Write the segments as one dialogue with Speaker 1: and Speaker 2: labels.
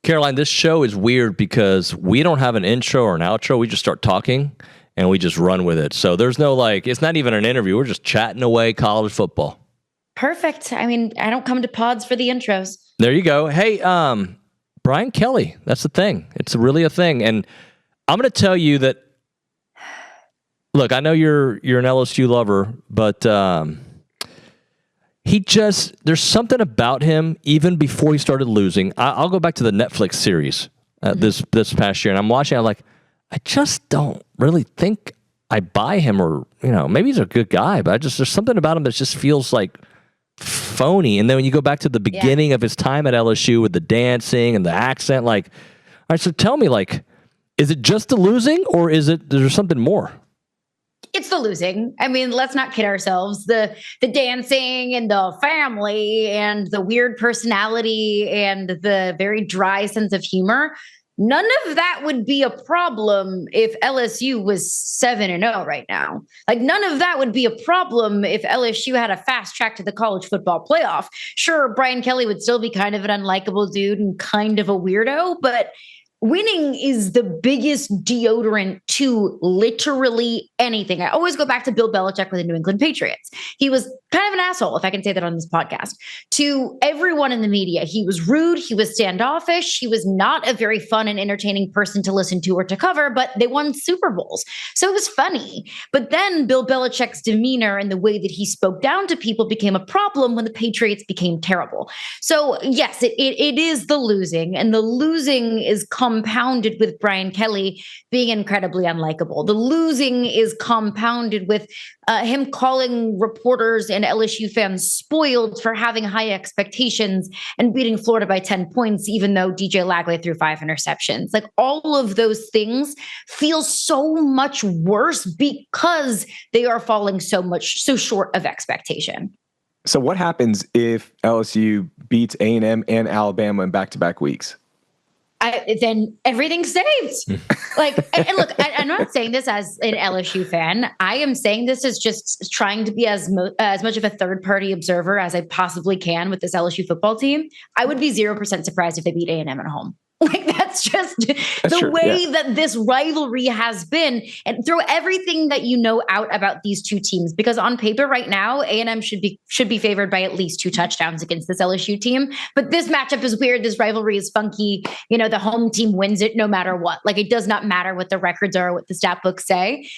Speaker 1: Caroline, this show is weird because we don't have an intro or an outro. We just start talking and we just run with it. So there's no it's not even an interview. We're just chatting away college football.
Speaker 2: Perfect. I mean, I don't come to pods for the intros.
Speaker 1: There you go. Hey, Brian Kelly, that's the thing. It's really a thing. And I'm going to tell you that, look, I know you're an LSU lover, but there's something about him even before he started losing. I'll go back to the Netflix series this past year, and I'm watching. I'm like, I just don't really think I buy him, or maybe he's a good guy, but there's something about him that just feels like phony. And then when you go back to the beginning of his time at LSU with the dancing and the accent, all right, so tell me, is it just the losing, or is there something more?
Speaker 2: It's the losing. I mean, let's not kid ourselves. The dancing and the family and the weird personality and the very dry sense of humor, none of that would be a problem if LSU was 7-0 right now. None of that would be a problem if LSU had a fast track to the college football playoff. Sure, Brian Kelly would still be kind of an unlikable dude and kind of a weirdo, but winning is the biggest deodorant to literally anything. I always go back to Bill Belichick with the New England Patriots. He was kind of an asshole, if I can say that on this podcast, to everyone in the media. He was rude. He was standoffish. He was not a very fun and entertaining person to listen to or to cover, but they won Super Bowls. So it was funny. But then Bill Belichick's demeanor and the way that he spoke down to people became a problem when the Patriots became terrible. So yes, it is the losing, and the losing is compounded with Brian Kelly being incredibly unlikable. The losing is compounded with him calling reporters and LSU fans spoiled for having high expectations and beating Florida by 10 points, even though DJ Lagley threw 5 interceptions. All of those things feel so much worse because they are falling so short of expectation.
Speaker 3: So what happens if LSU beats A&M and Alabama in back-to-back weeks?
Speaker 2: Then everything's saved. And look, I'm not saying this as an LSU fan. I am saying this as just trying to be as much of a third-party observer as I possibly can with this LSU football team. I would be 0% surprised if they beat A&M at home. That's just the way that this rivalry has been. And throw everything that you know out about these two teams, because on paper right now, A&M should be favored by at least 2 touchdowns against this LSU team. But this matchup is weird. This rivalry is funky. The home team wins it no matter what. It does not matter what the records are or what the stat books say.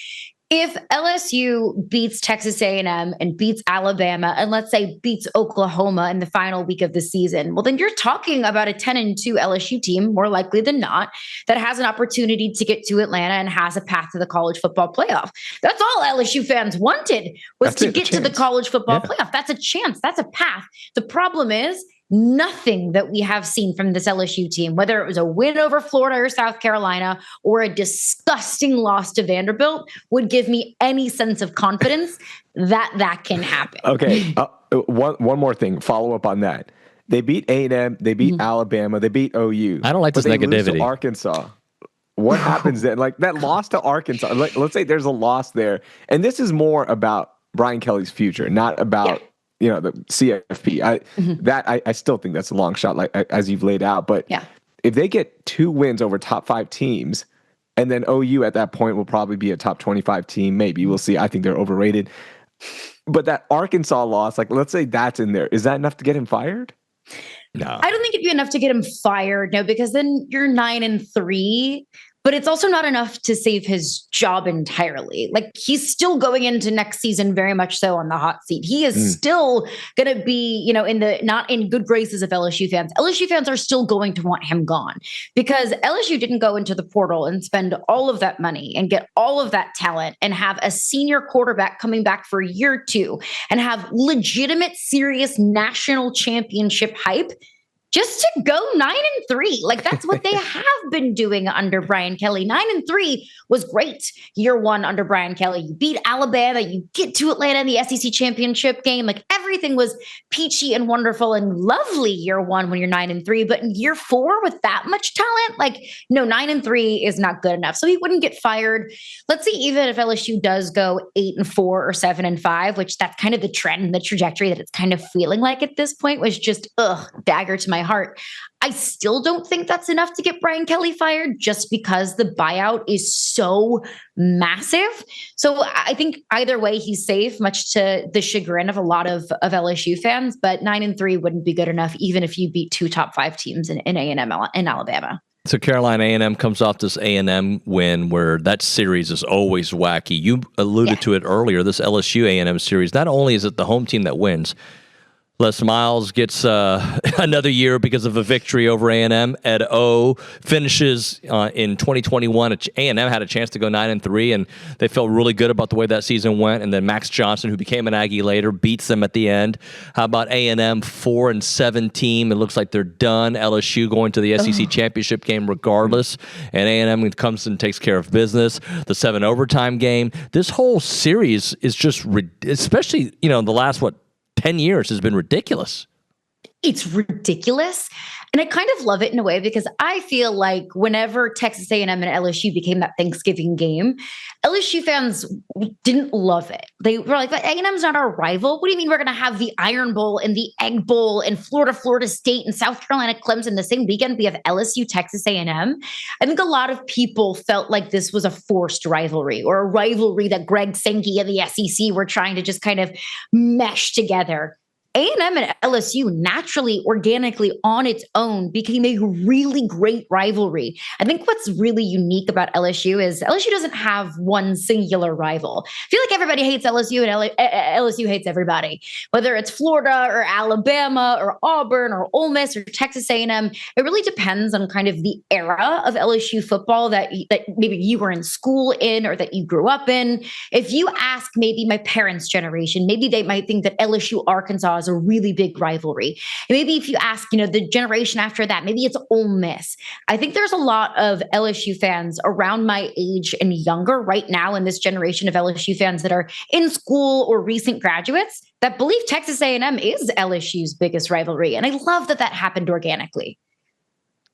Speaker 2: If LSU beats Texas A&M and beats Alabama, and let's say beats Oklahoma in the final week of the season, well, then you're talking about a 10-2 LSU team, more likely than not, that has an opportunity to get to Atlanta and has a path to the college football playoff. That's all LSU fans wanted, was to get to the college football playoff. That's a chance. That's a path. The problem is, nothing that we have seen from this LSU team, whether it was a win over Florida or South Carolina or a disgusting loss to Vanderbilt, would give me any sense of confidence that can happen.
Speaker 3: Okay, one more thing, follow up on that. They beat A&M, they beat Alabama, they beat OU.
Speaker 1: I don't like this negativity.
Speaker 3: Lose to Arkansas. What happens then? That loss to Arkansas, let's say there's a loss there. And this is more about Brian Kelly's future, not about the CFP. I still think that's a long shot, as you've laid out. But if they get 2 wins over top 5 teams, and then OU at that point will probably be a top 25 team, maybe we'll see. I think they're overrated. But that Arkansas loss, let's say that's in there. Is that enough to get him fired?
Speaker 1: No,
Speaker 2: I don't think it'd be enough to get him fired. No, because then you're 9-3. But it's also not enough to save his job entirely. He's still going into next season very much so on the hot seat. He is still going to be, not in good graces of LSU fans. LSU fans are still going to want him gone because LSU didn't go into the portal and spend all of that money and get all of that talent and have a senior quarterback coming back for year 2 and have legitimate, serious national championship hype just to go 9-3. That's what they have been doing under Brian Kelly. 9-3 was great. Year 1 under Brian Kelly. You beat Alabama, you get to Atlanta in the SEC championship game. everything was peachy and wonderful and lovely year one when you're 9-3, but in year four with that much talent, like, no, 9-3 is not good enough. So he wouldn't get fired. Let's see, even if LSU does go 8-4 or 7-5, which that's kind of the trend and the trajectory that it's kind of feeling like at this point, was just dagger to my heart. I still don't think that's enough to get Brian Kelly fired, just because the buyout is so massive. So I think either way he's safe, much to the chagrin of a lot of LSU fans. But 9-3 wouldn't be good enough, even if you beat two top 5 teams in A&M in Alabama.
Speaker 1: So Carolina A&M comes off this A&M win where that series is always wacky. You alluded to it earlier, this LSU A&M series. Not only is it the home team that wins, Les Miles gets another year because of a victory over A&M. Ed O finishes in 2021. A&M had a chance to go 9-3, and they felt really good about the way that season went. And then Max Johnson, who became an Aggie later, beats them at the end. How about A&M 4-7 team? It looks like they're done. LSU going to the SEC championship game regardless, and A&M comes and takes care of business. The 7 overtime game. This whole series is just, especially the last 10 years has been ridiculous.
Speaker 2: It's ridiculous. And I kind of love it in a way, because I feel like whenever Texas A&M and LSU became that Thanksgiving game, LSU fans didn't love it. They were like, A&M's not our rival. What do you mean we're going to have the Iron Bowl and the Egg Bowl and Florida State and South Carolina Clemson the same weekend? We have LSU, Texas A&M. I think a lot of people felt like this was a forced rivalry, or a rivalry that Greg Sankey and the SEC were trying to just kind of mesh together. A&M and LSU naturally, organically, on its own, became a really great rivalry. I think what's really unique about LSU is LSU doesn't have one singular rival. I feel like everybody hates LSU, and LSU hates everybody. Whether it's Florida or Alabama or Auburn or Ole Miss or Texas A&M, it really depends on kind of the era of LSU football that maybe you were in school in, or that you grew up in. If you ask maybe my parents' generation, maybe they might think that LSU Arkansas is a really big rivalry. And maybe if you ask, the generation after that, maybe it's Ole Miss. I think there's a lot of LSU fans around my age and younger right now in this generation of LSU fans that are in school or recent graduates that believe Texas A&M is LSU's biggest rivalry. And I love that that happened organically.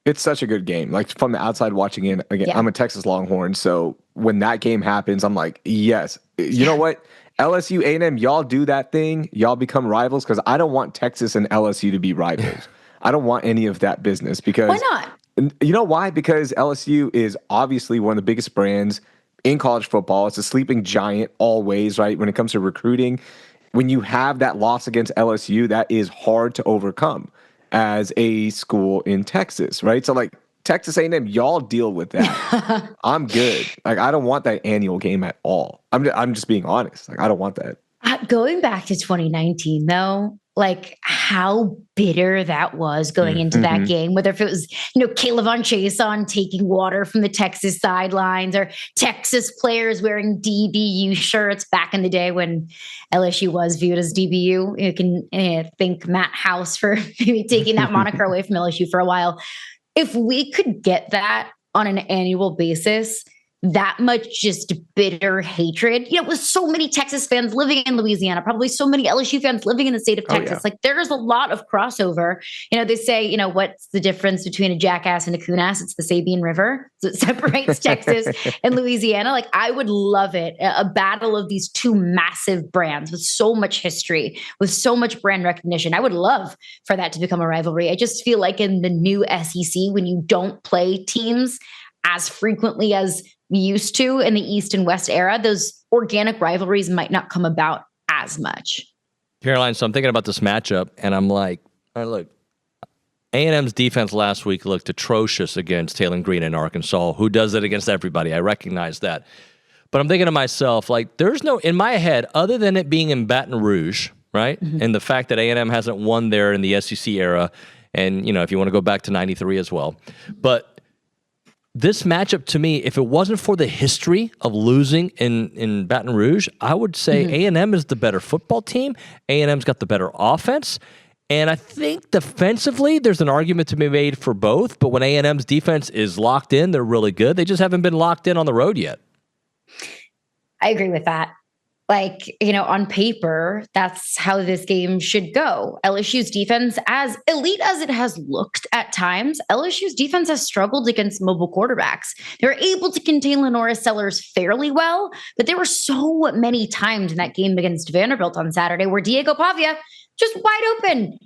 Speaker 3: It's such a good game. Like, from the outside watching in, again, I'm a Texas Longhorn, so when that game happens, I'm like, yes. You know what? LSU, A&M, y'all do that thing. Y'all become rivals, because I don't want Texas and LSU to be rivals. I don't want any of that business, because...
Speaker 2: Why not?
Speaker 3: You know why? Because LSU is obviously one of the biggest brands in college football. It's a sleeping giant always, right? When it comes to recruiting, when you have that loss against LSU, that is hard to overcome as a school in Texas, right? So, like, Texas A&M, y'all deal with that. I'm good. Like, I don't want that annual game at all. I'm just being honest. Like, I don't want that.
Speaker 2: Going back to 2019, though, like, how bitter that was going into that game, whether if it was, Caleb on Chason taking water from the Texas sidelines, or Texas players wearing DBU shirts back in the day when LSU was viewed as DBU. You can thank Matt House for maybe taking that moniker away from LSU for a while. If we could get that on an annual basis, that much just bitter hatred, with so many Texas fans living in Louisiana, probably so many LSU fans living in the state of Texas, like, there's a lot of crossover. They say, what's the difference between a jackass and a coon-ass? It's the Sabine River. So it separates Texas and Louisiana. Like, I would love it. A battle of these two massive brands with so much history, with so much brand recognition. I would love for that to become a rivalry. I just feel like in the new SEC, when you don't play teams as frequently as we used to in the East and West era, those organic rivalries might not come about as much.
Speaker 1: Caroline, so I'm thinking about this matchup, and I'm like, all right, look, A&M's defense last week looked atrocious against Taylor Green in Arkansas, who does it against everybody. I recognize that. But I'm thinking to myself, like, there's no, in my head, other than it being in Baton Rouge, right? And the fact that A&M hasn't won there in the SEC era, and, if you want to go back to 93 as well. But this matchup, to me, if it wasn't for the history of losing in Baton Rouge, I would say A&M is the better football team. A&M's got the better offense. And I think defensively, there's an argument to be made for both. But when A&M's defense is locked in, they're really good. They just haven't been locked in on the road yet.
Speaker 2: I agree with that. like, on paper, that's how this game should go. LSU's defense, as elite as it has looked at times, LSU's defense has struggled against mobile quarterbacks. They were able to contain Lenora Sellers fairly well, but there were so many times in that game against Vanderbilt on Saturday where Diego Pavia just wide open.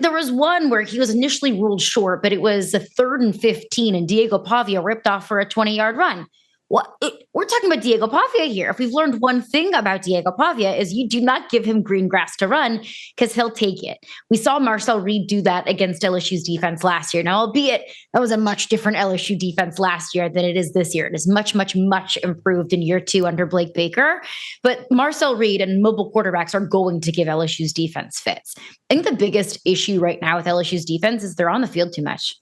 Speaker 2: There was one where he was initially ruled short, but it was a 3rd and 15, and Diego Pavia ripped off for a 20-yard run. We're talking about Diego Pavia here. If we've learned one thing about Diego Pavia is you do not give him green grass to run because he'll take it. We saw Marcel Reed do that against LSU's defense last year. Now, albeit that was a much different LSU defense last year than it is this year. It is much, much, much improved in year 2 under Blake Baker. But Marcel Reed and mobile quarterbacks are going to give LSU's defense fits. I think the biggest issue right now with LSU's defense is they're on the field too much.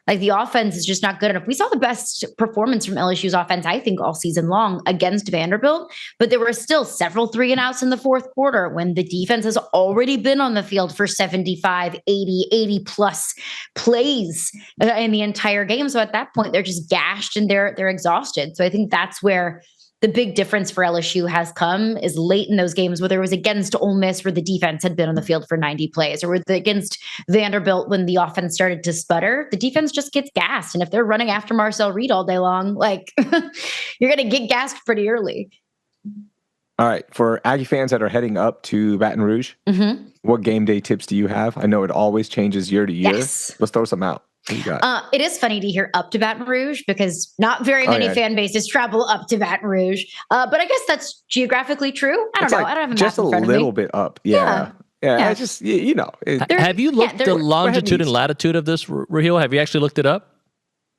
Speaker 2: Like, the offense is just not good enough. We saw the best performance from LSU's offense, I think, all season long against Vanderbilt, but there were still several 3-and-outs in the fourth quarter when the defense has already been on the field for 75, 80 plus plays in the entire game. So at that point, they're just gashed and they're exhausted. So I think that's where the big difference for LSU has come is late in those games, whether it was against Ole Miss where the defense had been on the field for 90 plays, or against Vanderbilt when the offense started to sputter, the defense just gets gassed. And if they're running after Marcel Reed all day long, like you're going to get gassed pretty early.
Speaker 3: All right. For Aggie fans that are heading up to Baton Rouge, what game day tips do you have? I know it always changes year to year.
Speaker 2: Yes.
Speaker 3: Let's throw some out. What you got?
Speaker 2: It is funny to hear up to Baton Rouge because not very many fan bases travel up to Baton Rouge. But I guess that's geographically true. I don't know. I don't have a map
Speaker 3: just
Speaker 2: in front
Speaker 3: a
Speaker 2: of me.
Speaker 3: little bit up. Yeah. I just,
Speaker 1: have you looked at the longitude and latitude of this, Raheel? Have you actually looked it up?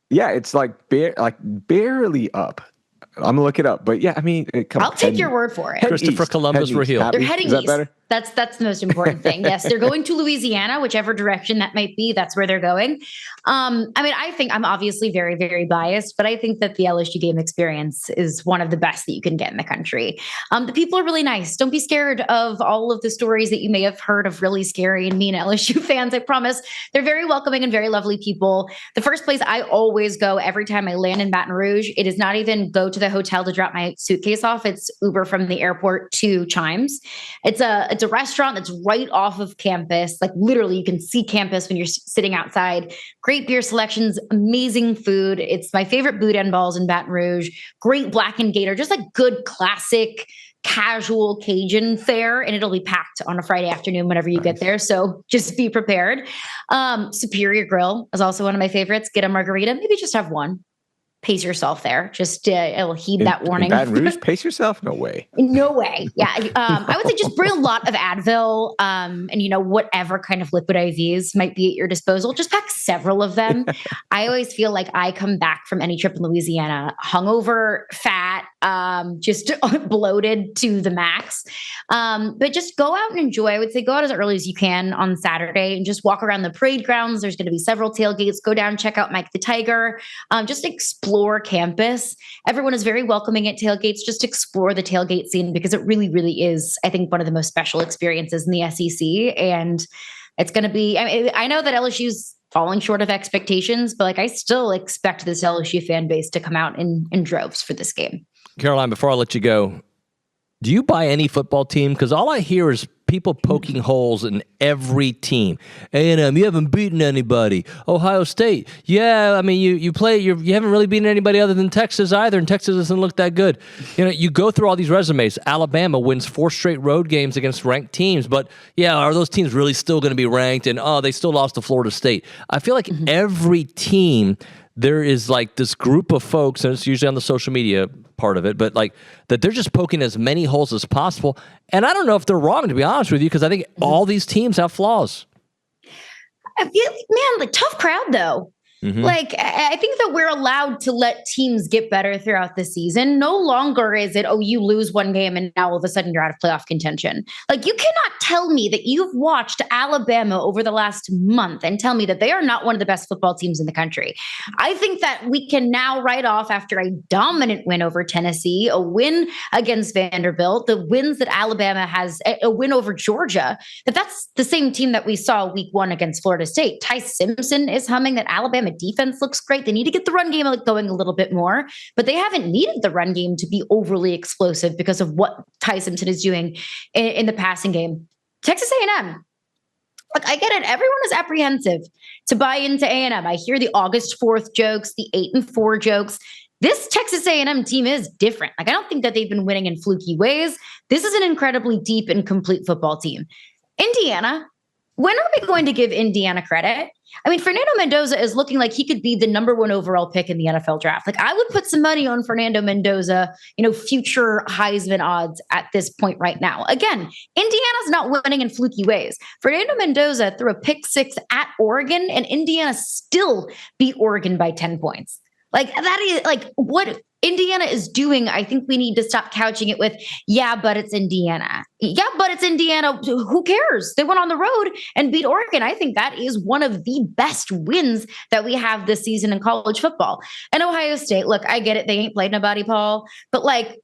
Speaker 3: Yeah, it's like barely up. I'm gonna look it up, but yeah, I mean,
Speaker 2: I'll take your word for it.
Speaker 1: Christopher Columbus, Raheel.
Speaker 2: They're heading
Speaker 3: east.
Speaker 2: Is that better? That's the most important thing. Yes, they're going to Louisiana, whichever direction that might be. That's where they're going. I mean, I think I'm obviously very, very biased, but I think that the LSU game experience is one of the best that you can get in the country. The people are really nice. Don't be scared of all of the stories that you may have heard of really scary and mean LSU fans. I promise they're very welcoming and very lovely people. The first place I always go every time I land in Baton Rouge, it is not even go to the hotel to drop my suitcase off. It's Uber from the airport to Chimes. It's a restaurant that's right off of campus. Like, literally, you can see campus when you're sitting outside. Great beer selections, amazing food. It's my favorite boudin balls in Baton Rouge. Great Black and Gator, just like good classic casual Cajun fare, and it'll be packed on a Friday afternoon whenever you get there. So just be prepared. Superior Grill is also one of my favorites. Get a margarita, maybe just have one. Pace yourself there. Just it'll heed that warning.
Speaker 3: In Baton Rouge, pace yourself? No way.
Speaker 2: No way. Yeah. I would say just bring a lot of Advil and, whatever kind of liquid IVs might be at your disposal. Just pack several of them. I always feel like I come back from any trip in Louisiana hungover, fat, just bloated to the max. But just go out and enjoy. I would say go out as early as you can on Saturday and just walk around the parade grounds. There's going to be several tailgates. Go down, check out Mike the Tiger. Just explore campus. Everyone is very welcoming at tailgates. Just explore the tailgate scene because it really, really is, I think, one of the most special experiences in the SEC. And it's going to be, I know that LSU's falling short of expectations, but I still expect this LSU fan base to come out in droves for this game.
Speaker 1: Caroline, before I let you go, do you buy any football team? Because all I hear is people poking holes in every team. A&M, you haven't beaten anybody. Ohio State, yeah, I mean, you haven't really beaten anybody other than Texas either, and Texas doesn't look that good. You go through all these resumes. Alabama wins 4 straight road games against ranked teams, but yeah, are those teams really still going to be ranked? And they still lost to Florida State. I feel like every team, there is this group of folks, and it's usually on the social media part of it, but that they're just poking as many holes as possible. And I don't know if they're wrong, to be honest with you, because I think all these teams have flaws.
Speaker 2: Man, tough crowd though. I think that we're allowed to let teams get better throughout the season. No longer is it, you lose one game and now all of a sudden you're out of playoff contention. You cannot tell me that you've watched Alabama over the last month and tell me that they are not one of the best football teams in the country. I think that we can now write off, after a dominant win over Tennessee, a win against Vanderbilt, the wins that Alabama has, a win over Georgia, that's the same team that we saw week 1 against Florida State. Ty Simpson is humming. That Alabama defense looks great. They need to get the run game going a little bit more, but they haven't needed the run game to be overly explosive because of what Ty Simpson is doing in the passing game. Texas A&M. Look, I get it. Everyone is apprehensive to buy into A&M. I hear the August 4th jokes, the 8-4 jokes. This Texas A&M team is different. Like, I don't think that they've been winning in fluky ways. This is an incredibly deep and complete football team. Indiana, when are we going to give Indiana credit? I mean, Fernando Mendoza is looking like he could be the number 1 overall pick in the NFL draft. Like, I would put some money on Fernando Mendoza, future Heisman odds at this point right now. Again, Indiana's not winning in fluky ways. Fernando Mendoza threw a pick 6 at Oregon, and Indiana still beat Oregon by 10 points. Like, that is like what Indiana is doing. I think we need to stop couching it with, yeah, but it's Indiana. Yeah, but it's Indiana. Who cares? They went on the road and beat Oregon. I think that is one of the best wins that we have this season in college football. And Ohio State, look, I get it. They ain't played nobody, Paul, but like,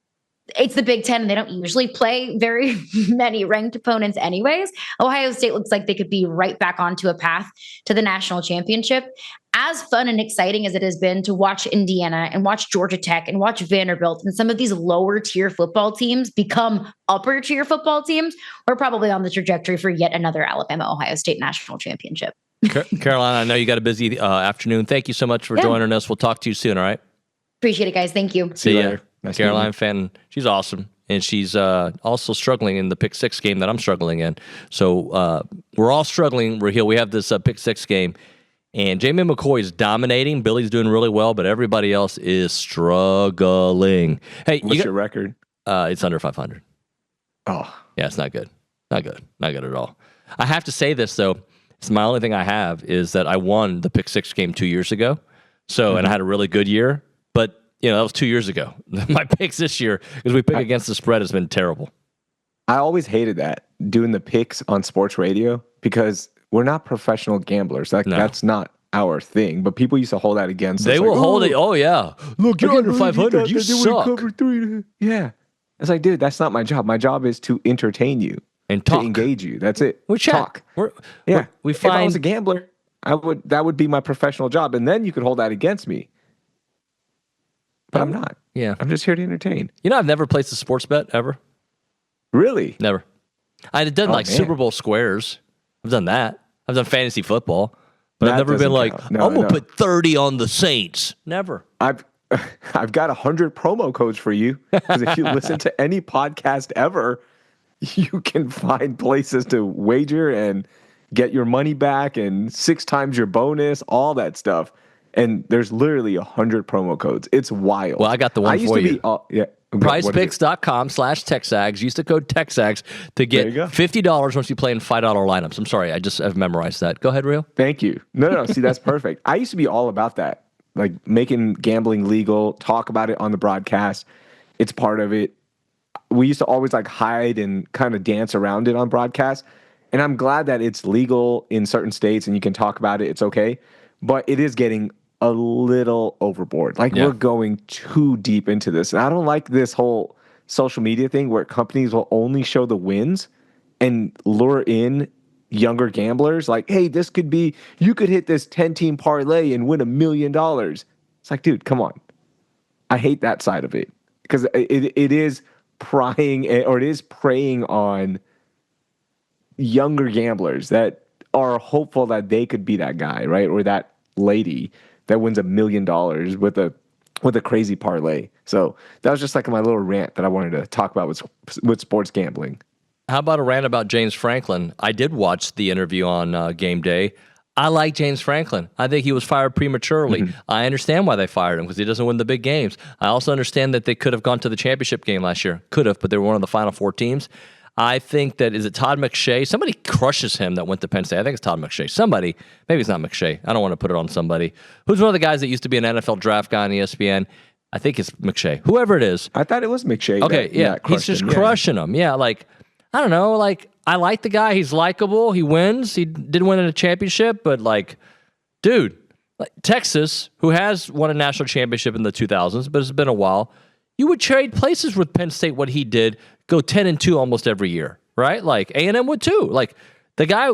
Speaker 2: it's the Big Ten, and they don't usually play very many ranked opponents anyways. Ohio State looks like they could be right back onto a path to the national championship. As fun and exciting as it has been to watch Indiana and watch Georgia Tech and watch Vanderbilt and some of these lower tier football teams become upper tier football teams, we're probably on the trajectory for yet another Alabama-Ohio State national championship.
Speaker 1: Caroline, I know you got a busy afternoon. Thank you so much for joining us. We'll talk to you soon, all right?
Speaker 2: Appreciate it, guys. Thank you.
Speaker 1: See you later. Nice Caroline Fenton, she's awesome. And she's also struggling in the pick 6 game that I'm struggling in. So we're all struggling, Raheel. We have this pick 6 game. And Jamie McCoy is dominating. Billy's doing really well, but everybody else is struggling. Hey,
Speaker 3: what's your record?
Speaker 1: It's under 500.
Speaker 3: Oh.
Speaker 1: Yeah, it's not good. Not good. Not good at all. I have to say this, though. It's my only thing I have is that I won the pick 6 game 2 years ago. So, and I had a really good year. But that was 2 years ago. My picks this year, because we pick against the spread, has been terrible.
Speaker 3: I always hated that, doing the picks on sports radio, because we're not professional gamblers. That's not our thing. But people used to hold that against us.
Speaker 1: They will hold it. Oh, yeah. Look, you're under 500. You suck.
Speaker 3: Yeah. It's like, dude, that's not my job. My job is to entertain you.
Speaker 1: And talk.
Speaker 3: To engage you. That's it.
Speaker 1: We chat.
Speaker 3: Talk. If I was a gambler, that would be my professional job. And then you could hold that against me. But I'm not.
Speaker 1: Yeah.
Speaker 3: I'm just here to entertain.
Speaker 1: I've never placed a sports bet ever.
Speaker 3: Really?
Speaker 1: Never. I've done Super Bowl squares. I've done that. I've done fantasy football. But I've never been like, I'm going to put 30 on the Saints. Never.
Speaker 3: I've got 100 promo codes for you. Because if you listen to any podcast ever, you can find places to wager and get your money back and 6 times your bonus, all that stuff. And there's literally 100 promo codes. It's wild.
Speaker 1: Well, I got the one for you. PrizePicks.com/TexAgs. Use the code TexAgs to get $50 once you play in $5 lineups. I'm sorry, I've memorized that. Go ahead, Raheel.
Speaker 3: Thank you. No. See, that's perfect. I used to be all about that, like making gambling legal, talk about it on the broadcast. It's part of it. We used to always hide and kind of dance around it on broadcast. And I'm glad that it's legal in certain states and you can talk about it. It's okay. But it is getting a little overboard. We're going too deep into this. And I don't like this whole social media thing where companies will only show the wins and lure in younger gamblers. Like, hey, you could hit this 10-team parlay and win $1 million. It's like, dude, come on. I hate that side of it because it is preying on younger gamblers that are hopeful that they could be that guy, right? Or that lady that wins $1 million with a crazy parlay. So that was just my little rant that I wanted to talk about with sports gambling.
Speaker 1: How about a rant about James Franklin? I did watch the interview on game day. I like James Franklin. I think he was fired prematurely. Mm-hmm. I understand why they fired him because he doesn't win the big games. I also understand that they could have gone to the championship game last year. Could have, but they were one of the final 4 teams. I think that, is it Todd McShay? Somebody crushes him that went to Penn State. I think it's Todd McShay. Somebody, maybe it's not McShay. I don't want to put it on somebody. Who's one of the guys that used to be an NFL draft guy on ESPN? I think it's McShay. Whoever it is.
Speaker 3: I thought it was McShay.
Speaker 1: Okay, he's just crushing him. Yeah, I don't know. I like the guy. He's likable. He wins. He didn't win in a championship, but dude, Texas, who has won a national championship in the 2000s, but it's been a while, you would trade places with Penn State, what he did, go 10-2 almost every year, right? A&M would too. The guy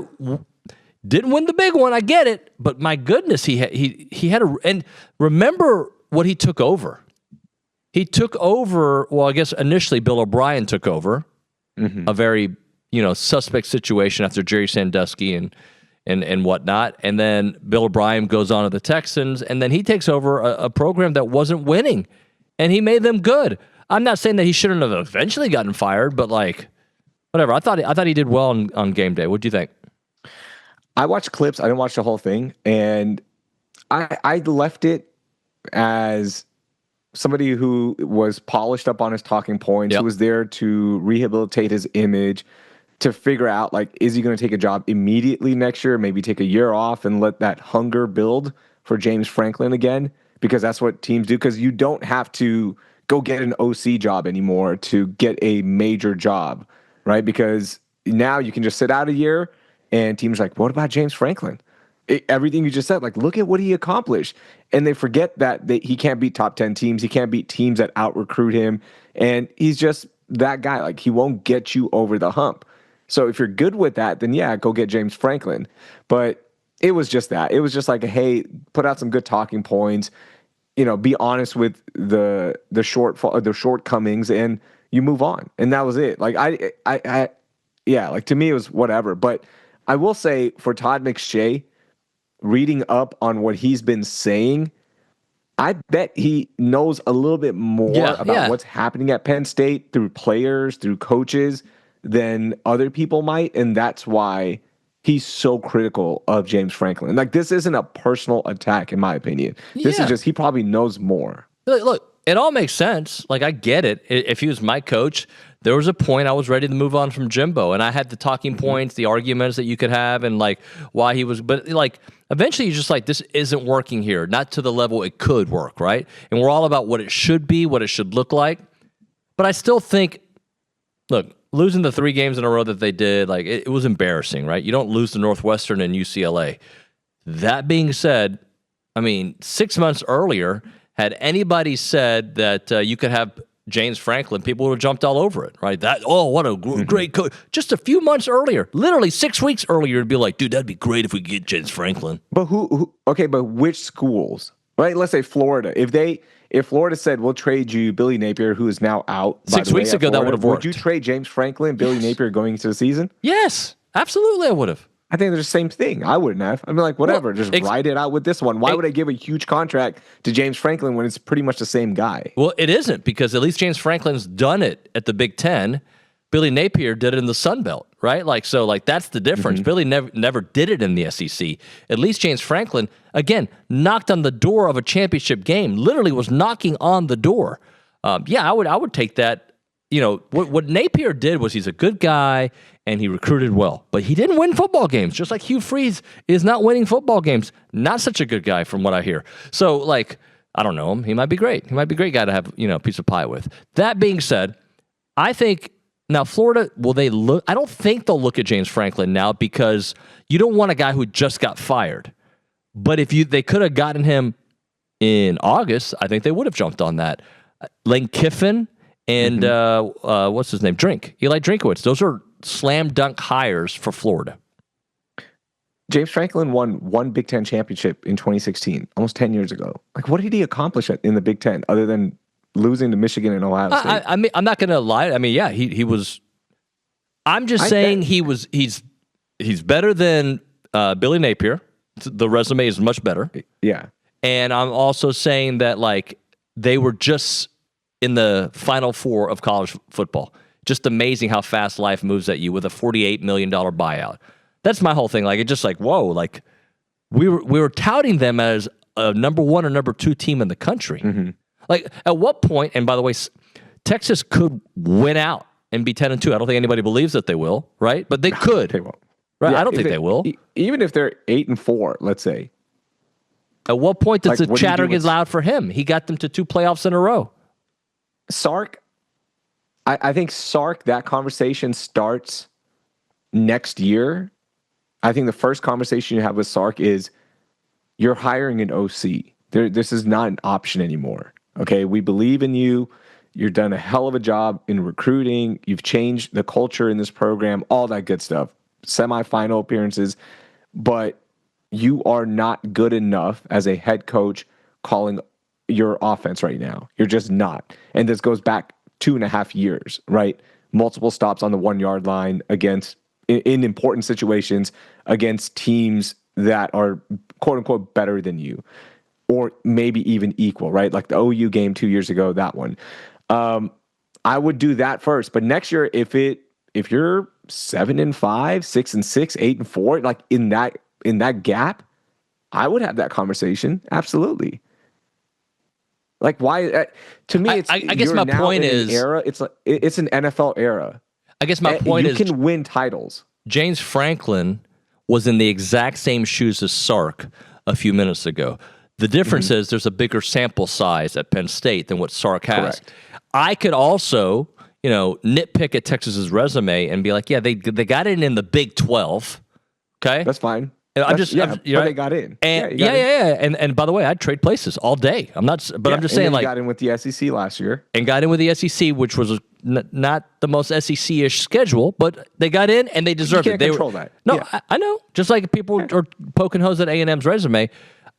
Speaker 1: Didn't win the big one, I get it, but my goodness, he had a, and remember what he took over. He took over, well, I guess initially Bill O'Brien took over, a very, suspect situation after Jerry Sandusky and whatnot, and then Bill O'Brien goes on to the Texans, and then he takes over a program that wasn't winning, and he made them good. I'm not saying that he shouldn't have eventually gotten fired, but like, whatever. I thought he did well on game day. What do you think?
Speaker 3: I watched clips. I didn't watch the whole thing, and I left it as somebody who was polished up on his talking points, who was there to rehabilitate his image, to figure out, like, is he going to take a job immediately next year, maybe take a year off and let that hunger build for James Franklin again, because that's what teams do, because you don't have to go get an OC job anymore to get a major job, right? Because now you can just sit out a year, and teams are like, what about James Franklin? Everything you just said, like, look at what he accomplished. And they forget that he can't beat top 10 teams. He can't beat teams that out-recruit him. And he's just that guy. Like, he won't get you over the hump. So if you're good with that, then yeah, go get James Franklin. But it was just that. It was just like, hey, put out some good talking points. Be honest with the shortcomings, and you move on. And that was it. Like, like, to me, it was whatever. But I will say, for Todd McShay, reading up on what he's been saying, I bet he knows a little bit more about what's happening at Penn State through players, through coaches, than other people might. And that's why he's so critical of James Franklin. Like, this isn't a personal attack, in my opinion. This is just, he probably knows more.
Speaker 1: Look, it all makes sense. Like, I get it. If he was my coach, there was a point I was ready to move on from Jimbo, and I had the talking points, the arguments that you could have, and like why he was, but like eventually you're just like, this isn't working here, not to the level it could work, right? And we're all about what it should be, what it should look like. But I still think, look, losing the 3 games in a row that they did, like it was embarrassing, right? You don't lose to Northwestern and UCLA. That being said, I mean, 6 months earlier, had anybody said that you could have James Franklin, people would have jumped all over it, right? What a great coach. Just a few months earlier, literally 6 weeks earlier, it'd be like, dude, that'd be great if we could get James Franklin.
Speaker 3: But but which schools, right? Let's say Florida. If Florida said, we'll trade you Billy Napier, who is now out.
Speaker 1: 6 weeks ago, that would have worked.
Speaker 3: Would you trade James Franklin, Billy Napier going into the season?
Speaker 1: Yes, absolutely I would have.
Speaker 3: I think they're the same thing. I wouldn't have. I'd be like, whatever, just ride it out with this one. Why would I give a huge contract to James Franklin when it's pretty much the same guy?
Speaker 1: Well, it isn't, because at least James Franklin's done it at the Big Ten. Billy Napier did it in the Sun Belt, right? That's the difference. Billy never did it in the SEC. At least James Franklin, again, knocked on the door of a championship game. Literally was knocking on the door. I would take that. What Napier did was, he's a good guy and he recruited well, but he didn't win football games. Just like Hugh Freeze is not winning football games. Not such a good guy from what I hear. So, like, I don't know him. He might be great. He might be a great guy to have, a piece of pie with. That being said, I think now Florida, will they look? I don't think they'll look at James Franklin now, because you don't want a guy who just got fired. But if they could have gotten him in August, I think they would have jumped on that. Lane Kiffin and what's his name? Eli Drinkowitz. Those are slam dunk hires for Florida.
Speaker 3: James Franklin won one Big Ten championship in 2016, almost 10 years ago. Like, what did he accomplish in the Big Ten other than losing to Michigan and Ohio State?
Speaker 1: I mean, I'm not going to lie. I mean, yeah, he was. I'm just saying he's better than Billy Napier. The resume is much better.
Speaker 3: Yeah.
Speaker 1: And I'm also saying that, like, they were just in the Final Four of college football. Just amazing how fast life moves at you with a $48 million buyout. That's my whole thing. Like, it's just like, whoa, like we were touting them as a number 1 or number 2 team in the country. Like, at what point, and by the way, Texas could win out and be 10-2. I don't think anybody believes that they will, right? But they could.
Speaker 3: They won't.
Speaker 1: Right? Yeah, I don't think they will.
Speaker 3: Even if they're 8-4, let's say.
Speaker 1: At what point does the chatter get loud for him? He got them to 2 playoffs in a row.
Speaker 3: Sark, I think Sark, that conversation starts next year. I think the first conversation you have with Sark is, you're hiring an OC. This is not an option anymore. Okay, we believe in you. You've done a hell of a job in recruiting. You've changed the culture in this program, all that good stuff. Semifinal appearances. but you are not good enough as a head coach calling your offense right now. You're just not. And this goes back 2.5 years, right? Multiple stops on the 1 yard line against in important situations against teams that are quote unquote better than you, or maybe even equal, right? Like the OU game 2 years ago, that one. I would do that first. But next year, if you're 7-5, 6-6, 8-4, like in that gap, I would have that conversation. Absolutely. Like why? To me, it's.
Speaker 1: I guess my point is
Speaker 3: era. It's like it's an NFL era.
Speaker 1: I guess my point is
Speaker 3: you can win titles.
Speaker 1: James Franklin was in the exact same shoes as Sark a few minutes ago. The difference is there's a bigger sample size at Penn State than what Sark has.
Speaker 3: Correct.
Speaker 1: I could also, nitpick at Texas's resume and be like, yeah, they got it in the Big 12. Okay,
Speaker 3: that's fine.
Speaker 1: But
Speaker 3: they got in.
Speaker 1: And And by the way, I'd trade places all day. I'm not, but I'm just saying, like,
Speaker 3: got in with the SEC last year,
Speaker 1: and got in with the SEC, which was not the most SEC-ish schedule, but they got in and they deserved
Speaker 3: it.
Speaker 1: They
Speaker 3: control that.
Speaker 1: No, I know. Just like people are poking holes at A&M's resume,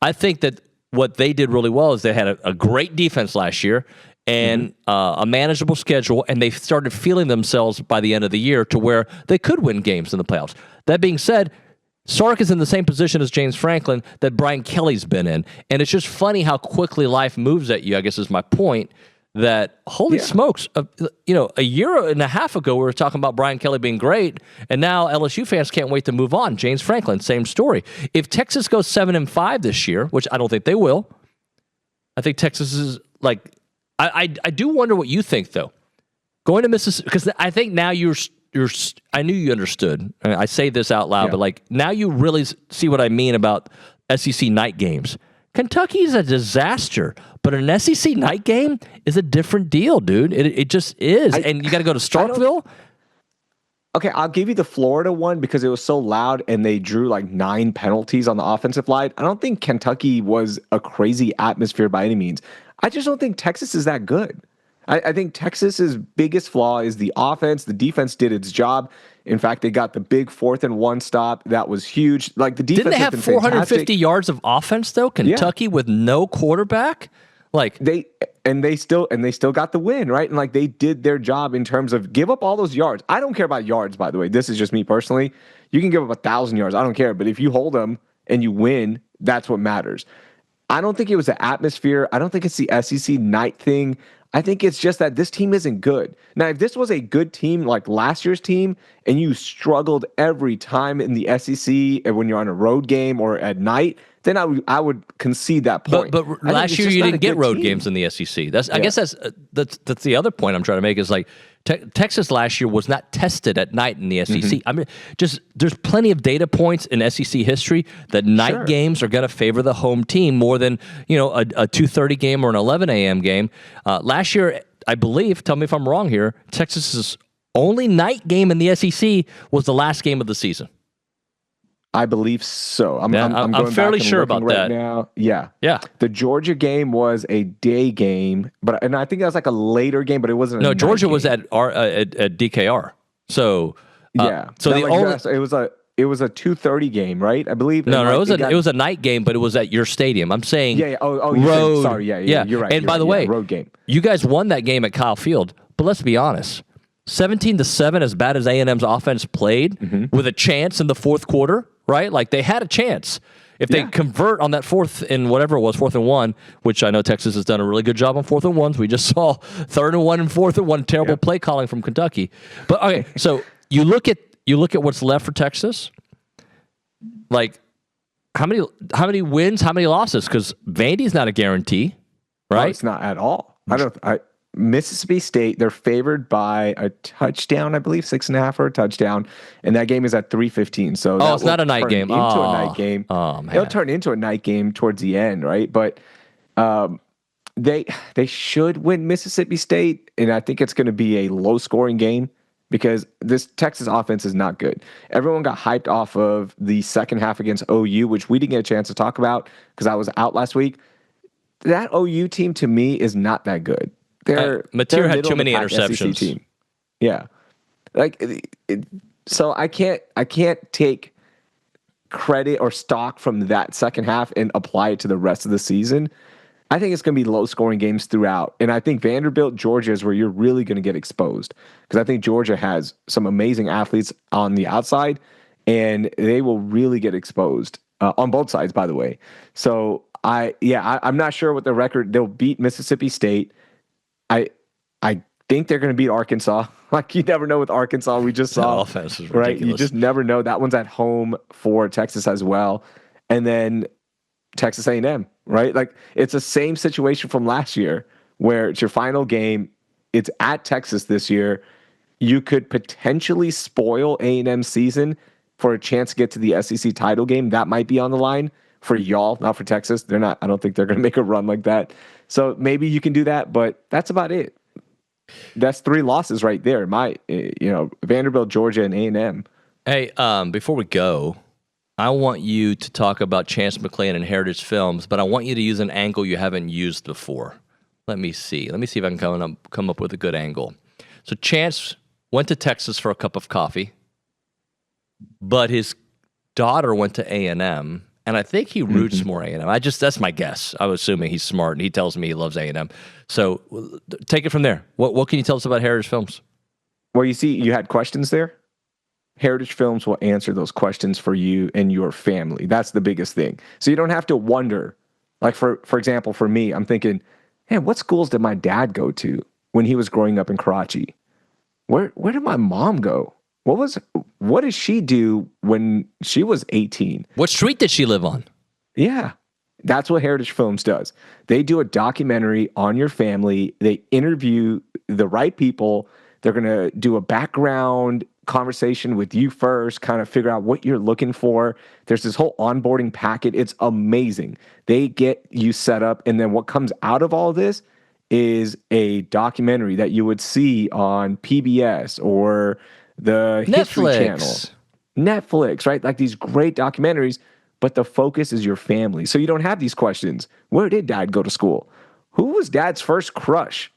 Speaker 1: I think that what they did really well is they had a great defense last year and a manageable schedule, and they started feeling themselves by the end of the year to where they could win games in the playoffs. That being said, Sark is in the same position as James Franklin that Brian Kelly's been in. And it's just funny how quickly life moves at you, I guess is my point, that holy smokes, a year and a half ago we were talking about Brian Kelly being great, and now LSU fans can't wait to move on. James Franklin, same story. If Texas goes 7-5 this year, which I don't think they will, I think Texas is like, I do wonder what you think though. Going to Mississippi, because I think now I knew you understood. I say this out loud, but like now you really see what I mean about SEC night games. Kentucky is a disaster, but an SEC night game is a different deal, dude. It just is. And you got to go to Starkville.
Speaker 3: Okay, I'll give you the Florida one because it was so loud and they drew like 9 penalties on the offensive line. I don't think Kentucky was a crazy atmosphere by any means. I just don't think Texas is that good. I think Texas's biggest flaw is the offense. The defense did its job. In fact, they got the big 4th-and-1 stop. That was huge. Like the defense
Speaker 1: didn't they have 450
Speaker 3: fantastic.
Speaker 1: yards of offense though? Kentucky with no quarterback. Like
Speaker 3: they still got the win, right? And like they did their job in terms of give up all those yards. I don't care about yards, by the way. This is just me personally. You can give up 1,000 yards. I don't care. But if you hold them and you win, that's what matters. I don't think it was the atmosphere. I don't think it's the SEC night thing. I think it's just that this team isn't good. Now, if this was a good team like last year's team and you struggled every time in the SEC and when you're on a road game or at night, then I would concede that point.
Speaker 1: But last year you didn't get road games in the SEC. I guess that's the other point I'm trying to make is like Texas last year was not tested at night in the SEC. I mean, just there's plenty of data points in SEC history that night games are going to favor the home team more than a 2:30 game or an 11 a.m. game. Last year, I believe, tell me if I'm wrong here, Texas's only night game in the SEC was the last game of the season.
Speaker 3: I believe so. I'm
Speaker 1: I'm fairly sure about that
Speaker 3: now. Yeah.
Speaker 1: The
Speaker 3: Georgia game was a day game, and I think that was like a later game, but it wasn't.
Speaker 1: No, Georgia was at DKR. So
Speaker 3: So it was a 2:30 game, right? I believe.
Speaker 1: No, it was a night game, but it was at your stadium. I'm saying
Speaker 3: road. Sorry, yeah. You're right.
Speaker 1: And by the way,
Speaker 3: road game.
Speaker 1: You guys won that game at Kyle Field, but let's be honest. 17-7, as bad as A&M's offense played, with a chance in the fourth quarter, right? Like they had a chance. If they convert on that 4th-and-1, which I know Texas has done a really good job on 4th-and-1s. We just saw 3rd-and-1 and 4th-and-1, terrible play calling from Kentucky. But okay, so you look at what's left for Texas. Like how many wins, how many losses? Because Vandy's not a guarantee, right?
Speaker 3: No, it's not at all. Mississippi State, they're favored by a touchdown, I believe, 6.5 for a touchdown, and that game is at 3:15. So
Speaker 1: it's not a night game.
Speaker 3: A night game.
Speaker 1: Oh man,
Speaker 3: it'll turn into a night game towards the end, right? But they should win Mississippi State, and I think it's going to be a low scoring game because this Texas offense is not good. Everyone got hyped off of the second half against OU, which we didn't get a chance to talk about because I was out last week. That OU team to me is not that good.
Speaker 1: Mateer had too many interceptions.
Speaker 3: Yeah, so I can't take credit or stock from that second half and apply it to the rest of the season, I think it's going to be low-scoring games throughout. And I think Vanderbilt, Georgia is where you're really going to get exposed, because I think Georgia has some amazing athletes on the outside, and they will really get exposed on both sides, by the way. So, I'm not sure what the record. They'll beat Mississippi State. I think they're going to beat Arkansas. Like, you never know with Arkansas. We just saw.
Speaker 1: The offense is
Speaker 3: right?
Speaker 1: ridiculous.
Speaker 3: You just never know. That one's at home for Texas as well. And then Texas A&M, right? Like, it's the same situation from last year where it's your final game. It's at Texas this year. You could potentially spoil A&M's season for a chance to get to the SEC title game. That might be on the line for y'all, not for Texas. They're not. I don't think they're going to make a run like that. So maybe you can do that, but that's about it. That's 3 losses right there. Vanderbilt, Georgia, and A&M.
Speaker 1: Hey, before we go, I want you to talk about Chance McClain and Heritage Films, but I want you to use an angle you haven't used before. Let me see. Let me see if I can come up with a good angle. So Chance went to Texas for a cup of coffee, but his daughter went to A&M, and I think he roots more A&M. That's my guess. I'm assuming he's smart, and he tells me he loves A&M. So take it from there. What can you tell us about Heritage Films?
Speaker 3: Well, you see, you had questions there. Heritage Films will answer those questions for you and your family. That's the biggest thing. So you don't have to wonder. Like, for example, for me, I'm thinking, hey, what schools did my dad go to when he was growing up in Karachi? Where did my mom go? What did she do when she was 18?
Speaker 1: What street did she live on?
Speaker 3: Yeah. That's what Heritage Films does. They do a documentary on your family. They interview the right people. They're going to do a background conversation with you first, kind of figure out what you're looking for. There's this whole onboarding packet. It's amazing. They get you set up, and then what comes out of all this is a documentary that you would see on PBS or the History Channel. Netflix, right? Like these great documentaries, but the focus is your family. So you don't have these questions. Where did dad go to school? Who was dad's first crush?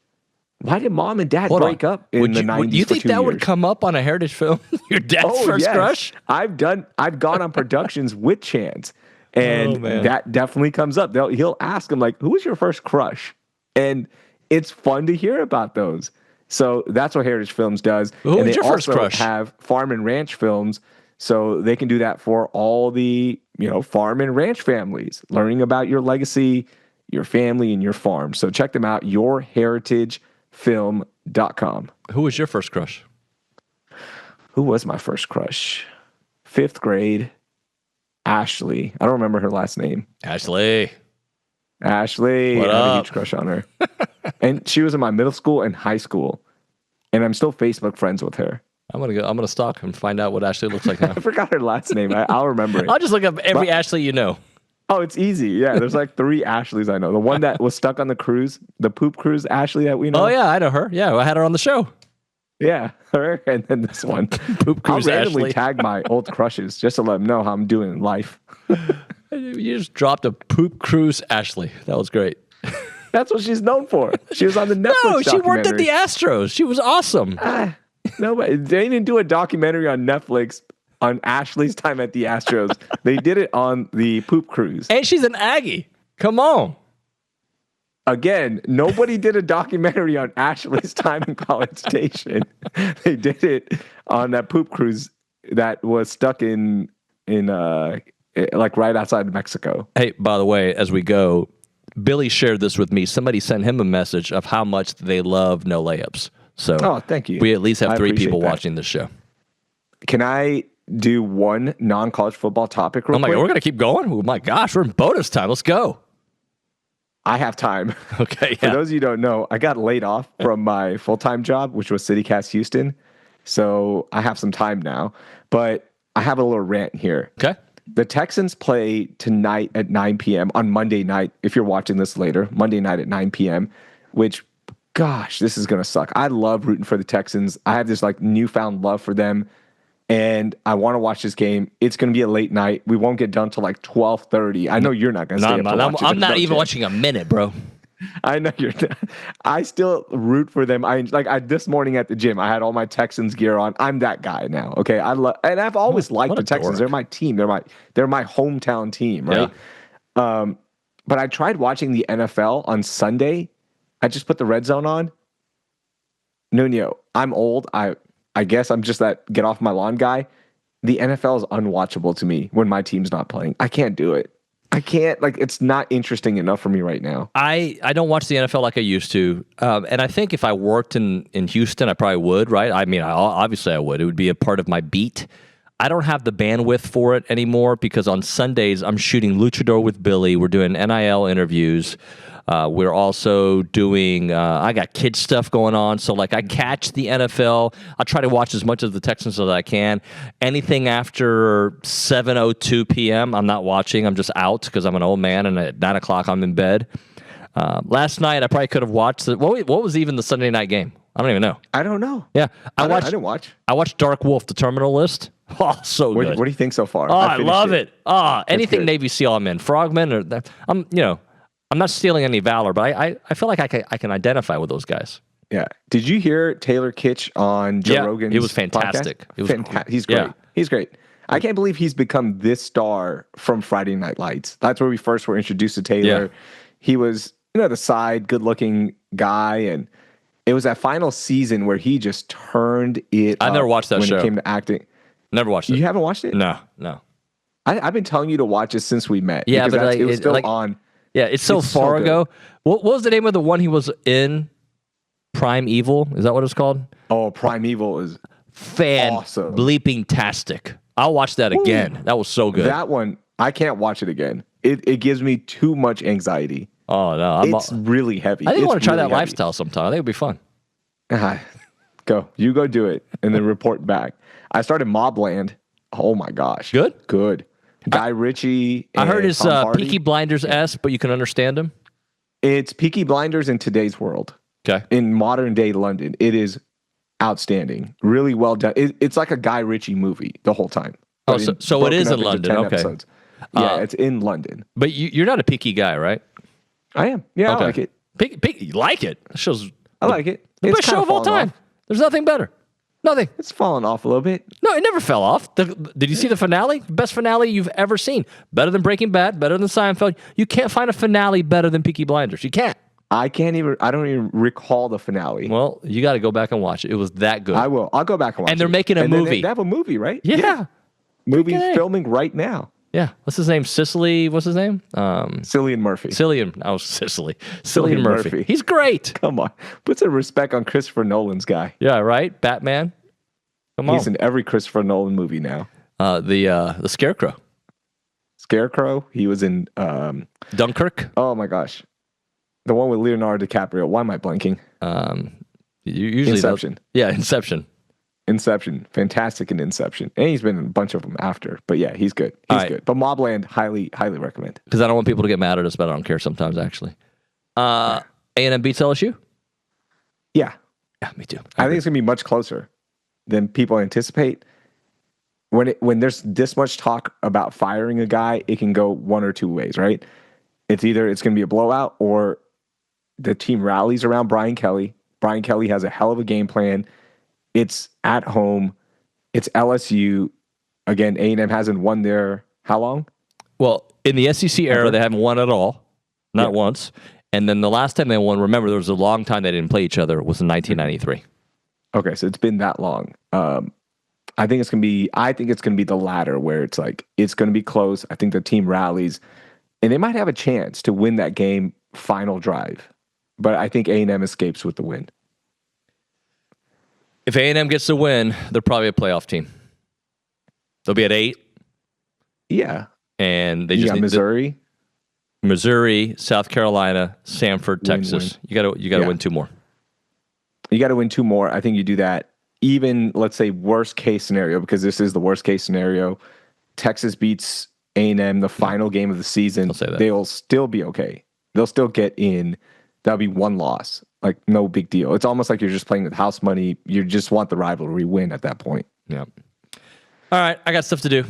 Speaker 3: Why did mom and dad break up in the 90s?
Speaker 1: Do you think that would come up on a Heritage Film? Your dad's first crush?
Speaker 3: I've gone on productions with Chance, and that definitely comes up. He'll ask him, like, who was your first crush? And it's fun to hear about those. So that's what Heritage Films does.
Speaker 1: Who
Speaker 3: and
Speaker 1: was your first crush?
Speaker 3: They have farm and ranch films, so they can do that for all the farm and ranch families, learning about your legacy, your family, and your farm. So check them out, yourheritagefilm.com.
Speaker 1: Who was your first crush?
Speaker 3: Who was my first crush? 5th grade, Ashley. I don't remember her last name.
Speaker 1: Ashley.
Speaker 3: What I had a huge crush on her. And she was in my middle school and high school. And I'm still Facebook friends with her.
Speaker 1: I'm gonna stalk and find out what Ashley looks like now.
Speaker 3: I forgot her last name. I'll remember it.
Speaker 1: I'll just look up every Ashley you know.
Speaker 3: Oh, it's easy. Yeah, there's like 3 Ashleys I know. The one that was stuck on the cruise, the poop cruise Ashley that we know.
Speaker 1: Oh yeah, I know her. Yeah, I had her on the show.
Speaker 3: Yeah, her, and then this one.
Speaker 1: Poop cruise
Speaker 3: I'll randomly
Speaker 1: Ashley.
Speaker 3: tag my old crushes just to let them know how I'm doing in life.
Speaker 1: You just dropped a poop cruise Ashley. That was great.
Speaker 3: That's what she's known for. She was on the Netflix
Speaker 1: No, she worked at
Speaker 3: documentary.
Speaker 1: the Astros. She was awesome.
Speaker 3: No, but they didn't do a documentary on Netflix on Ashley's time at the Astros. They did it on the poop cruise.
Speaker 1: And she's an Aggie. Come on.
Speaker 3: Again, nobody did a documentary on Ashley's time in College Station. They did it on that poop cruise that was stuck in like right outside of Mexico.
Speaker 1: Hey, by the way, as we go, Billy shared this with me. Somebody sent him a message of how much they love No Layups. So
Speaker 3: thank you.
Speaker 1: We at least have
Speaker 3: I
Speaker 1: 3
Speaker 3: appreciate
Speaker 1: people
Speaker 3: that.
Speaker 1: watching this show.
Speaker 3: Can I do one non-college football topic real
Speaker 1: Oh my
Speaker 3: quick?
Speaker 1: God, we're going to keep going? Oh my gosh, we're in bonus time. Let's go.
Speaker 3: I have time.
Speaker 1: Okay,
Speaker 3: For
Speaker 1: yeah.
Speaker 3: those of you who don't know, I got laid off from my full-time job, which was CityCast Houston. So I have some time now. But I have a little rant here.
Speaker 1: Okay.
Speaker 3: The Texans play tonight at 9 p.m. on Monday night, if you're watching this later, Monday night at 9 p.m., which, gosh, this is going to suck. I love rooting for the Texans. I have this like newfound love for them, and I want to watch this game. It's going to be a late night. We won't get done till like 12:30. I know you're not going to stay up to watch it.
Speaker 1: I'm not
Speaker 3: but
Speaker 1: even
Speaker 3: don't
Speaker 1: watching a minute, bro.
Speaker 3: I know you're. I still root for them. I this morning at the gym, I had all my Texans gear on. I'm that guy now. Okay, and I've always liked the Texans. They're my team. They're my hometown team, right? Yeah. But I tried watching the NFL on Sunday. I just put the red zone on. Nuño, I'm old. I guess I'm just that get off my lawn guy. The NFL is unwatchable to me when my team's not playing. I can't do it. I can't, it's not interesting enough for me right now.
Speaker 1: I don't watch the NFL like I used to. And I think if I worked in Houston, I probably would, right? I mean, obviously I would. It would be a part of my beat. I don't have the bandwidth for it anymore because on Sundays, I'm shooting Luchador with Billy. We're doing NIL interviews. We're also doing, I got kid stuff going on. So I catch the NFL. I try to watch as much of the Texans as I can. Anything after 7:02 p.m., I'm not watching. I'm just out because I'm an old man and at 9 o'clock I'm in bed. Last night, I probably could have watched what was even the Sunday night game? I don't even know.
Speaker 3: I don't know.
Speaker 1: Yeah.
Speaker 3: I didn't watch.
Speaker 1: I watched Dark Wolf, The Terminal List. Oh, so good.
Speaker 3: What do you think so far?
Speaker 1: Oh, I love it. Anything Navy SEAL I'm in. Frogmen or I'm not stealing any valor, but I feel like I can identify with those guys.
Speaker 3: Yeah. Did you hear Taylor Kitsch on Joe Rogan's
Speaker 1: It was fantastic.
Speaker 3: Podcast? It was fantastic. He's great. Yeah. He's great. I can't believe he's become this star from Friday Night Lights. That's where we first were introduced to Taylor. Yeah. He was, the side, good-looking guy, and it was that final season where he just turned it
Speaker 1: I never watched that
Speaker 3: when
Speaker 1: show.
Speaker 3: It came to acting.
Speaker 1: Never watched it.
Speaker 3: You haven't watched it?
Speaker 1: No.
Speaker 3: I've been telling you to watch it since we met.
Speaker 1: Yeah, but
Speaker 3: it was still on.
Speaker 1: Yeah, it's so far ago. What was the name of the one he was in? Prime Evil? Is that what it's called?
Speaker 3: Oh, Prime Evil is awesome.
Speaker 1: Bleeping-tastic. I'll watch that again. That was so good.
Speaker 3: That one, I can't watch it again. It gives me too much anxiety.
Speaker 1: Oh, no.
Speaker 3: It's really heavy.
Speaker 1: I think I want to try
Speaker 3: really
Speaker 1: that
Speaker 3: heavy.
Speaker 1: lifestyle sometime. I think it'd be fun.
Speaker 3: Go. You go do it and then report back. I started Mobland. Oh, my gosh. Good. Guy Ritchie.
Speaker 1: I heard it's Peaky Blinders-esque, but you can understand him.
Speaker 3: It's Peaky Blinders in today's world.
Speaker 1: Okay.
Speaker 3: In modern day London. It is outstanding. Really well done. It's like a Guy Ritchie movie the whole time.
Speaker 1: Oh, so it is in London. Okay.
Speaker 3: Episodes. Yeah, it's in London.
Speaker 1: But you're not a Peaky guy, right?
Speaker 3: I am. Yeah,
Speaker 1: okay.
Speaker 3: I like it.
Speaker 1: Peaky, you like it? That show's
Speaker 3: I like it.
Speaker 1: The best show of all time. There's nothing better. Nothing.
Speaker 3: It's fallen off a little bit.
Speaker 1: No, it never fell off. Did you see the finale? Best finale you've ever seen. Better than Breaking Bad, better than Seinfeld. You can't find a finale better than Peaky Blinders. You can't.
Speaker 3: I don't even recall the finale.
Speaker 1: Well, you got to go back and watch it. It was that good.
Speaker 3: I will. I'll go back and watch it.
Speaker 1: And they're making a movie.
Speaker 3: They have a movie, right?
Speaker 1: Yeah.
Speaker 3: Movie filming right now.
Speaker 1: Yeah. What's his name? Cicely. What's his name?
Speaker 3: Cillian Murphy.
Speaker 1: Cillian Murphy. He's great.
Speaker 3: Come on. Put some respect on Christopher Nolan's guy.
Speaker 1: Yeah, right? Batman. Come on.
Speaker 3: He's in every Christopher Nolan movie now.
Speaker 1: The Scarecrow.
Speaker 3: Scarecrow. He was in
Speaker 1: Dunkirk.
Speaker 3: Oh my gosh. The one with Leonardo DiCaprio. Why am I blanking?
Speaker 1: Usually
Speaker 3: Inception.
Speaker 1: Inception.
Speaker 3: Fantastic in Inception. And he's been in a bunch of them after. But yeah, he's good. He's good. But Mobland, highly, highly recommend.
Speaker 1: Because I don't want people to get mad at us, but I don't care sometimes, actually. A&M beats LSU?
Speaker 3: Yeah.
Speaker 1: Yeah, me too.
Speaker 3: I think it's going to be much closer than people anticipate. When there's this much talk about firing a guy, it can go one or two ways, right? It's either it's going to be a blowout or the team rallies around Brian Kelly. Brian Kelly has a hell of a game plan. It's at home. It's LSU. Again, A&M hasn't won there how long?
Speaker 1: Well, in the SEC era, they haven't won at all. Not once. And then the last time they won, remember, there was a long time they didn't play each other, was in 1993.
Speaker 3: Okay, so it's been that long. I think it's gonna be the latter, where it's going to be close. I think the team rallies, and they might have a chance to win that game final drive. But I think A&M escapes with the win.
Speaker 1: If A&M gets the win, they're probably a playoff team. They'll be at 8.
Speaker 3: Yeah,
Speaker 1: and they just
Speaker 3: got
Speaker 1: Missouri, South Carolina, Samford, Texas. You got to win 2 more.
Speaker 3: You got to win 2 more. I think you do that. Even, let's say, worst case scenario, because this is the worst case scenario, Texas beats A&M the final game of the season. They'll still be okay. They'll still get in. That'll be 1 loss. No big deal. It's almost like you're just playing with house money. You just want the rivalry win at that point.
Speaker 1: Yeah. All right. I got stuff to do.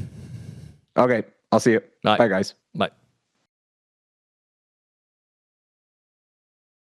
Speaker 3: Okay. I'll see you. Bye, guys.
Speaker 1: Bye.